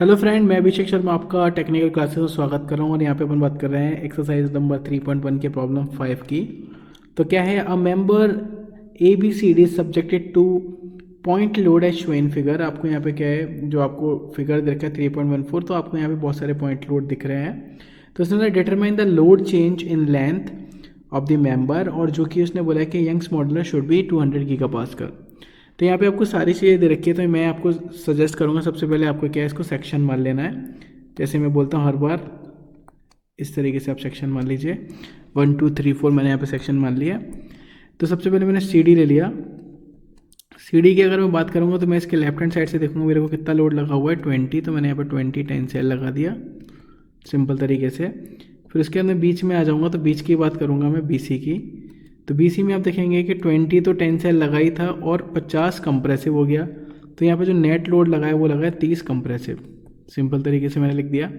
Hello friend, मैं अभिषेक शर्मा आपका technical classes में स्वागत कर रहा हूँ। और यहाँ पे अपन बात कर रहे हैं एक्सरसाइज नंबर 3.1 के प्रॉब्लम 5 की। तो क्या है, a member A B C D subjected to point load as show in figure. आपको यहाँ पे क्या है, जो आपको फिगर दे रखा है 3.14, तो आपको यहाँ पे बहुत सारे पॉइंट लोड दिख रहे हैं। तो उसने determine the load change in length of the member, और जो कि उसने बोला है कि Young's modulus should be 200 gigapascal. तो यहाँ पे आपको सारी चीज़ें दे रखी है, तो मैं आपको सजेस्ट करूँगा सबसे पहले आपको क्या है, इसको सेक्शन मान लेना है। जैसे मैं बोलता हूँ हर बार, इस तरीके से आप सेक्शन मान लीजिए। 1 2 3 4 मैंने यहाँ पे सेक्शन मान लिया। तो सबसे पहले मैंने सी डी ले लिया। सी डी की अगर मैं बात करूँगा तो मैं इसके लेफ्ट हैंड साइड से देखूँगा मेरे को कितना लोड लगा हुआ है, 20। तो मैंने यहाँ पर 20 टेंसाइल लगा दिया सिंपल तरीके से। फिर उसके अंदर बीच में आ जाऊँगा, तो बीच की बात करूँगा मैं बी सी की। तो BC में आप देखेंगे कि 20 तो टेंसाइल लगा ही था और 50 कंप्रेसिव हो गया। तो यहाँ पे जो नेट लोड लगा है वो लगा है 30 कंप्रेसिव। सिंपल तरीके से मैंने लिख दिया।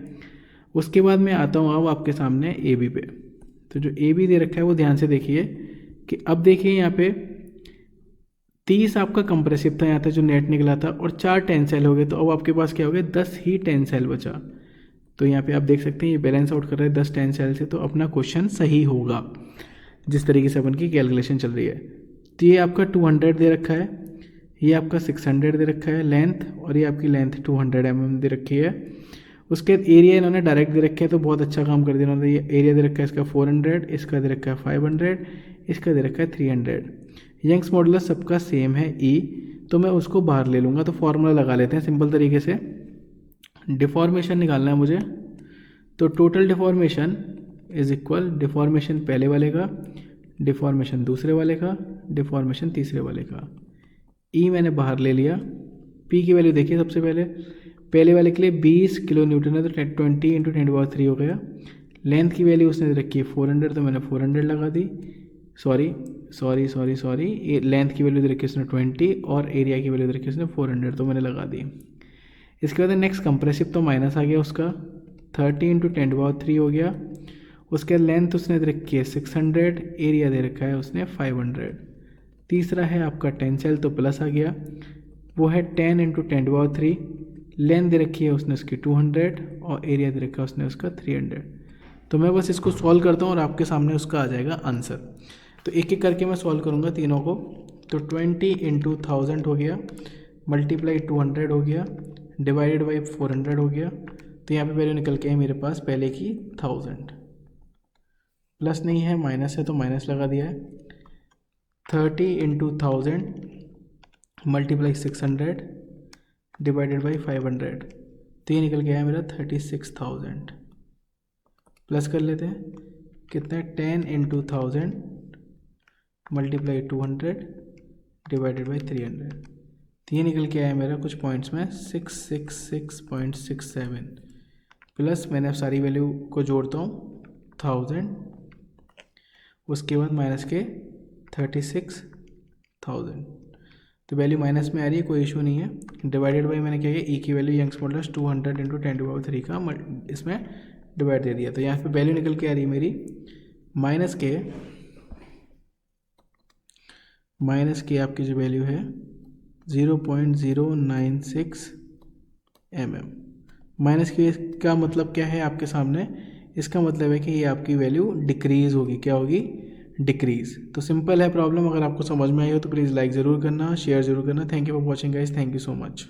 उसके बाद मैं आता हूँ अब आपके सामने AB पे। तो जो AB दे रखा है वो ध्यान से देखिए कि अब देखिए यहाँ पे 30 आपका कंप्रेसिव था, यहाँ तक जो नेट निकला था, और 4 टेंसाइल हो गए। तो अब आपके पास क्या हो गया, 10 ही टेंसाइल बचा। तो यहाँ पे आप देख सकते हैं ये बैलेंस आउट कर रहा है 10 टेंसाइल से। तो अपना क्वेश्चन सही होगा जिस तरीके से अपन की कैलकुलेशन चल रही है। तो ये आपका 200 दे रखा है, ये आपका 600 दे रखा है लेंथ, और ये आपकी लेंथ 200 mm दे रखी है। उसके बाद एरिया इन्होंने डायरेक्ट दे रखे है, तो बहुत अच्छा काम कर दिया इन्होंने। ये एरिया दे रखा है इसका 400, इसका दे रखा है 500, इसका दे रखा है 300। यंग्स मॉडुलस सबका सेम है E, तो मैं उसको बाहर ले लूँगा। तो फॉर्मूला लगा लेते हैं सिंपल तरीके से। डिफॉर्मेशन निकालना है मुझे, तो total deformation is equal deformation पहले वाले का, डिफॉर्मेशन दूसरे वाले का, डिफॉर्मेशन तीसरे वाले का। ई मैंने बाहर ले लिया। पी की वैल्यू देखिए सबसे पहले वाले के लिए 20 किलो न्यूटन है, तो 20 इंटू 10³ हो गया। लेंथ की वैल्यू उसने रखी है 400, तो मैंने 400 लगा दी। सॉरी, लेंथ की वैल्यू दे रखी है उसने 20, और एरिया की वैल्यू दे रखी है उसने 400, तो मैंने लगा दी। इसके बाद नेक्स्ट कंप्रेसिव तो माइनस आ गया उसका, 30 इंटू 10³ हो गया। उसके लेंथ उसने दे रखी है 600, एरिया दे रखा है उसने 500। तीसरा है आपका टेंसाइल, तो प्लस आ गया, वो है 10 इंटू 10³ लेंथ दे रखी है उसने उसकी 200, और एरिया दे रखा है उसने उसका 300। तो मैं बस इसको सॉल्व करता हूँ और आपके सामने उसका आ जाएगा आंसर। तो एक एक करके मैं सॉल्व करूँगा तीनों को। तो 20 इंटू 1000 हो गया, मल्टीप्लाई 200 हो गया, डिवाइडेड बाई 400 हो गया। तो यहाँ पे वैल्यू निकल के है मेरे पास पहले की 1000। प्लस नहीं है, माइनस है, तो माइनस लगा दिया है। 30 इंटू 1000 मल्टीप्लाई 600 डिवाइडेड बाई 500, तो ये निकल गया है मेरा 36,000। प्लस कर लेते हैं, कितना है, 10 इंटू 1000 मल्टीप्लाई 200 डिवाइडेड बाई 300, तो ये निकल के आया मेरा कुछ पॉइंट्स में 666.67। प्लस मैंने अब सारी वैल्यू को जोड़ता हूँ 1000, उसके बाद माइनस के 36,000, तो वैल्यू माइनस में आ रही है, कोई इशू नहीं है। डिवाइडेड बाई मैंने क्या किया, ई की वैल्यू यंग्स मॉडुलस 200 इंटू 10³ का इसमें डिवाइड दे दिया। तो यहाँ पे वैल्यू निकल के आ रही है मेरी माइनस के आपकी जो वैल्यू है 0.096 mm। माइनस के का मतलब क्या है आपके सामने, इसका मतलब है कि ये आपकी वैल्यू डिक्रीज़ होगी। क्या होगी, डिक्रीज़। तो सिंपल है प्रॉब्लम। अगर आपको समझ में आई हो तो प्लीज़ लाइक ज़रूर करना, शेयर ज़रूर करना। Thank you for watching guys, thank you so much.